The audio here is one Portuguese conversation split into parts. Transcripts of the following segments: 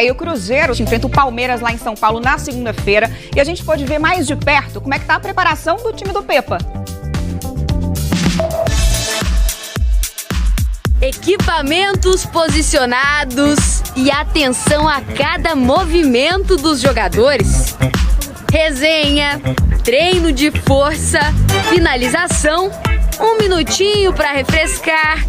E o Cruzeiro enfrenta o Palmeiras lá em São Paulo na segunda-feira. E a gente pode ver mais de perto como é que tá a preparação do time do Pepa. Equipamentos posicionados e atenção a cada movimento dos jogadores. Resenha, treino de força, finalização, 1 minutinho para refrescar.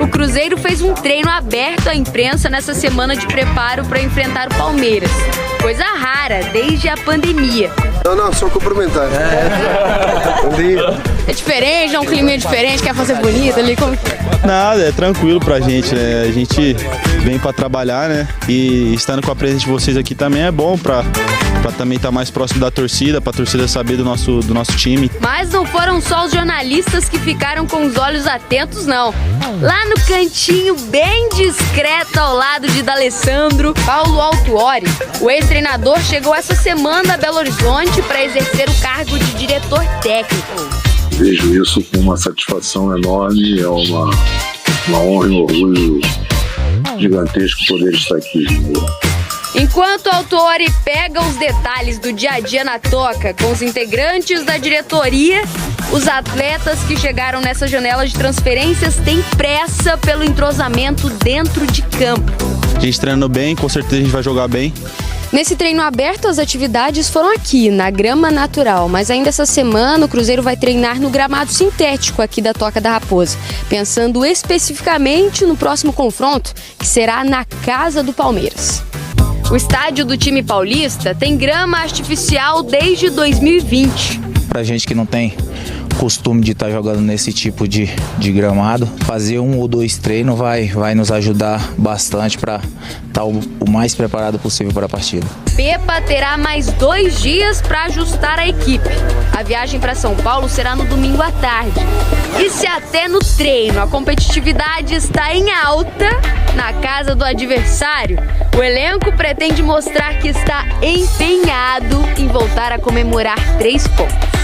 O Cruzeiro fez um treino aberto à imprensa nessa semana de preparo para enfrentar o Palmeiras. Coisa rara desde a pandemia. Não, só cumprimentar. Bom dia. É diferente, é um clima diferente, quer fazer bonito ali? Como... Nada, é tranquilo pra gente, né? A gente vem pra trabalhar, né? E estando com a presença de vocês aqui também é bom pra também estar mais próximo da torcida, pra torcida saber do nosso time. Mas não foram só os jornalistas que ficaram com os olhos atentos, não. Lá no cantinho, bem discreto ao lado de D'Alessandro, Paulo Autuori, o ex-treinador chegou essa semana a Belo Horizonte para exercer o cargo de diretor técnico. Vejo isso com uma satisfação enorme, é uma honra e um orgulho gigantesco poder estar aqui. Enquanto o Autuori pega os detalhes do dia a dia na toca com os integrantes da diretoria, os atletas que chegaram nessa janela de transferências têm pressa pelo entrosamento dentro de campo. A gente treinando bem, com certeza a gente vai jogar bem. Nesse treino aberto, as atividades foram aqui, na grama natural, mas ainda essa semana o Cruzeiro vai treinar no gramado sintético aqui da Toca da Raposa, pensando especificamente no próximo confronto, que será na casa do Palmeiras. O estádio do time paulista tem grama artificial desde 2020. Pra gente que não tem costume de estar jogando nesse tipo de gramado, fazer 1 ou 2 treinos vai nos ajudar bastante para estar o mais preparado possível para a partida. Pepa terá mais 2 dias para ajustar a equipe. A viagem para São Paulo será no domingo à tarde. E se até no treino a competitividade está em alta na casa do adversário, o elenco pretende mostrar que está empenhado em voltar a comemorar 3 pontos.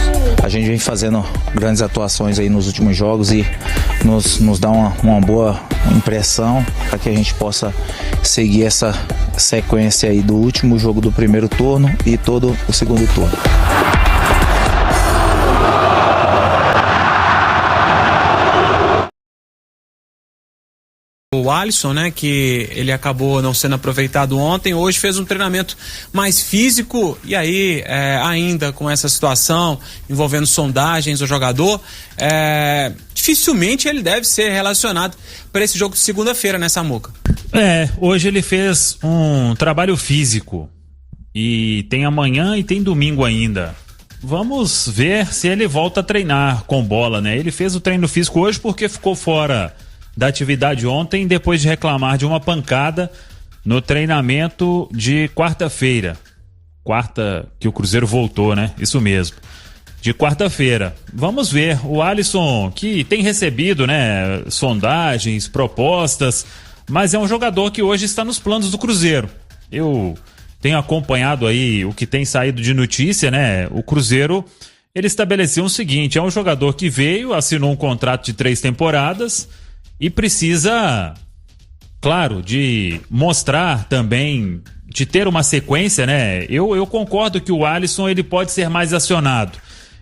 A gente vem fazendo grandes atuações aí nos últimos jogos e nos dá uma boa impressão para que a gente possa seguir essa sequência aí do último jogo do primeiro turno e todo o segundo turno. O Alisson, né, que ele acabou não sendo aproveitado ontem, hoje fez um treinamento mais físico e aí, ainda com essa situação envolvendo sondagens do jogador, dificilmente ele deve ser relacionado para esse jogo de segunda-feira, né, Samuca? Hoje ele fez um trabalho físico e tem amanhã e tem domingo ainda. Vamos ver se ele volta a treinar com bola, né? Ele fez o treino físico hoje porque ficou fora da atividade ontem, depois de reclamar de uma pancada no treinamento de quarta-feira. Quarta que o Cruzeiro voltou, né? Isso mesmo. De quarta-feira. Vamos ver. O Alisson, que tem recebido, né, sondagens, propostas, mas é um jogador que hoje está nos planos do Cruzeiro. Eu tenho acompanhado aí o que tem saído de notícia, né? O Cruzeiro, ele estabeleceu o seguinte: é um jogador que veio, assinou um contrato de 3 temporadas, e precisa, claro, de mostrar também, de ter uma sequência, né? Eu concordo que o Alisson ele pode ser mais acionado.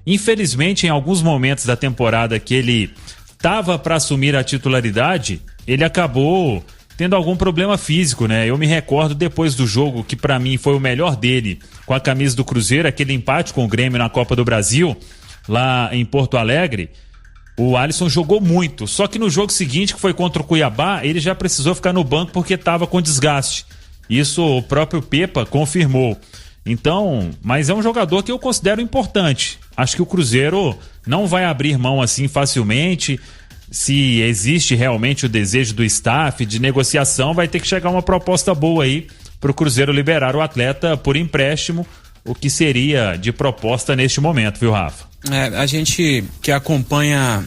Infelizmente, em alguns momentos da temporada que ele estava para assumir a titularidade, ele acabou tendo algum problema físico, né? Eu me recordo depois do jogo, que para mim foi o melhor dele, com a camisa do Cruzeiro, aquele empate com o Grêmio na Copa do Brasil, lá em Porto Alegre. O Alisson jogou muito, só que no jogo seguinte, que foi contra o Cuiabá, ele já precisou ficar no banco porque estava com desgaste. Isso o próprio Pepa confirmou. Então, mas é um jogador que eu considero importante. Acho que o Cruzeiro não vai abrir mão assim facilmente. Se existe realmente o desejo do staff de negociação, vai ter que chegar uma proposta boa aí para o Cruzeiro liberar o atleta por empréstimo, o que seria de proposta neste momento, viu, Rafa? A gente que acompanha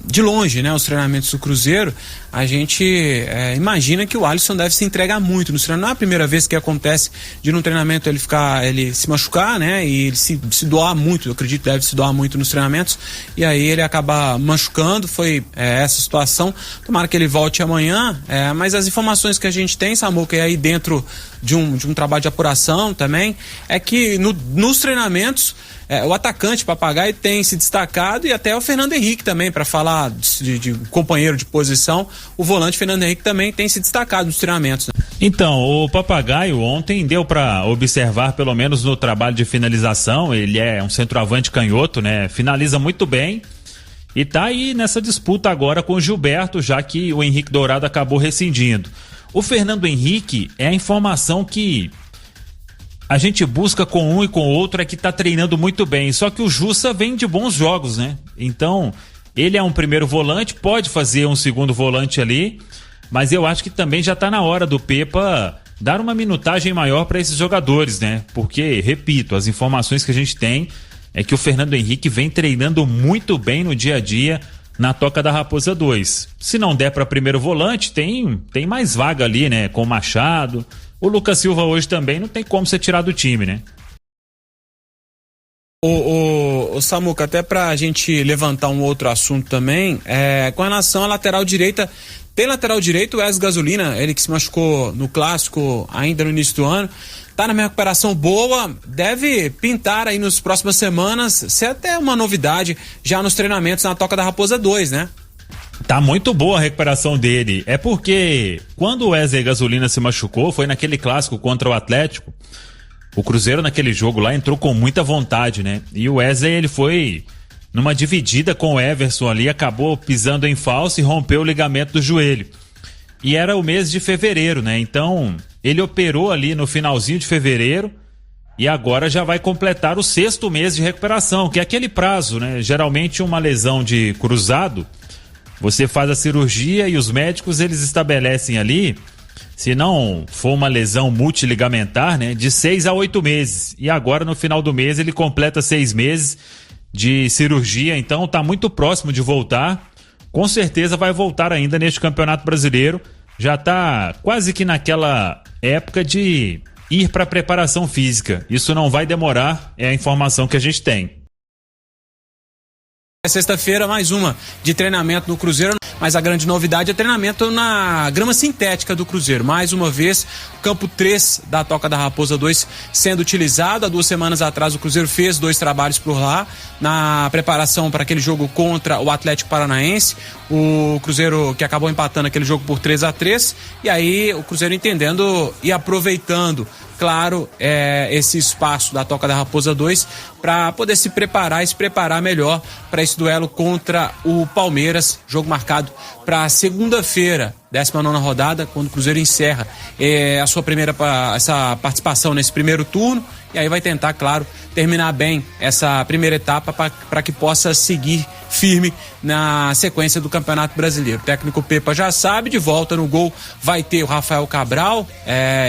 de longe, né, os treinamentos do Cruzeiro, a gente imagina que o Alisson deve se entregar muito no treinamento. Não é a primeira vez que acontece de num treinamento ele se machucar, né, e ele se doar muito, eu acredito que deve se doar muito nos treinamentos, e aí ele acaba machucando. Foi essa situação. Tomara que ele volte amanhã, mas as informações que a gente tem, Samuca, aí dentro de um trabalho de apuração também, é que nos treinamentos o atacante Papagaio tem se destacado, e até o Fernando Henrique também, para falar de companheiro de posição, o volante Fernando Henrique também tem se destacado nos treinamentos, né? Então, o Papagaio ontem deu para observar, pelo menos no trabalho de finalização, ele é um centroavante canhoto, né? Finaliza muito bem e tá aí nessa disputa agora com o Gilberto, já que o Henrique Dourado acabou rescindindo. O Fernando Henrique é a informação que a gente busca com um e com o outro, é que tá treinando muito bem. Só que o Jussa vem de bons jogos, né? Então, ele é um primeiro volante, pode fazer um segundo volante ali, mas eu acho que também já tá na hora do Pepa dar uma minutagem maior para esses jogadores, né? Porque, repito, as informações que a gente tem é que o Fernando Henrique vem treinando muito bem no dia a dia na Toca da Raposa 2. Se não der para primeiro volante, tem mais vaga ali, né? Com o Machado. O Lucas Silva hoje também não tem como ser tirado do time, né? O Samuca, até pra gente levantar um outro assunto também, com relação à lateral direita. Tem lateral direito, o Wesley Gasolina, ele que se machucou no Clássico ainda no início do ano, tá numa recuperação boa, deve pintar aí nas próximas semanas, ser até uma novidade já nos treinamentos na Toca da Raposa 2, né? Tá muito boa a recuperação dele. É porque quando o Wesley Gasolina se machucou, foi naquele clássico contra o Atlético. O Cruzeiro naquele jogo lá entrou com muita vontade, né? E o Wesley, ele foi numa dividida com o Everson ali, acabou pisando em falso e rompeu o ligamento do joelho. E era o mês de fevereiro, né? Então, ele operou ali no finalzinho de fevereiro e agora já vai completar o 6º mês de recuperação, que é aquele prazo, né? Geralmente uma lesão de cruzado, você faz a cirurgia e os médicos, eles estabelecem ali, se não for uma lesão multiligamentar, né, de 6 a 8 meses. E agora, no final do mês, ele completa 6 meses de cirurgia, então tá muito próximo de voltar. Com certeza vai voltar ainda neste Campeonato Brasileiro. Já tá quase que naquela época de ir para preparação física. Isso não vai demorar, é a informação que a gente tem. Sexta-feira, mais uma de treinamento no Cruzeiro, mas a grande novidade é treinamento na grama sintética do Cruzeiro. Mais uma vez, campo 3 da Toca da Raposa 2 sendo utilizado. Há 2 semanas atrás o Cruzeiro fez 2 trabalhos por lá, na preparação para aquele jogo contra o Atlético Paranaense. O Cruzeiro que acabou empatando aquele jogo por 3-3, e aí o Cruzeiro entendendo e aproveitando, claro, esse espaço da Toca da Raposa 2 para poder se preparar melhor para esse duelo contra o Palmeiras, jogo marcado para segunda-feira, 19ª rodada, quando o Cruzeiro encerra essa participação nesse primeiro turno, e aí vai tentar, claro, terminar bem essa primeira etapa para que possa seguir firme na sequência do Campeonato Brasileiro. O técnico Pepa já sabe, de volta no gol vai ter o Rafael Cabral,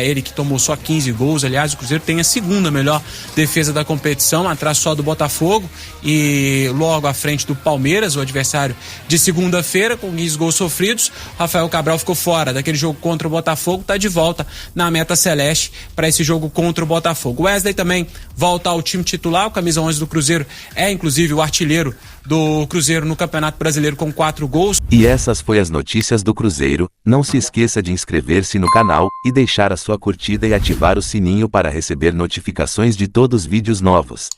ele que tomou só 15 gols, aliás, o Cruzeiro tem a 2ª melhor defesa da competição, atrás só do Botafogo e logo à frente do Palmeiras, o adversário de segunda-feira, com 15 gols sofridos. Rafael Cabral ficou fora daquele jogo contra o Botafogo, tá de volta na meta celeste para esse jogo contra o Botafogo. O Wesley também volta ao time titular, o camisa 11 do Cruzeiro é inclusive o artilheiro do Cruzeiro no Campeonato Brasileiro com 4 gols. E essas foi as notícias do Cruzeiro. Não se esqueça de inscrever-se no canal e deixar a sua curtida e ativar o sininho para receber notificações de todos os vídeos novos.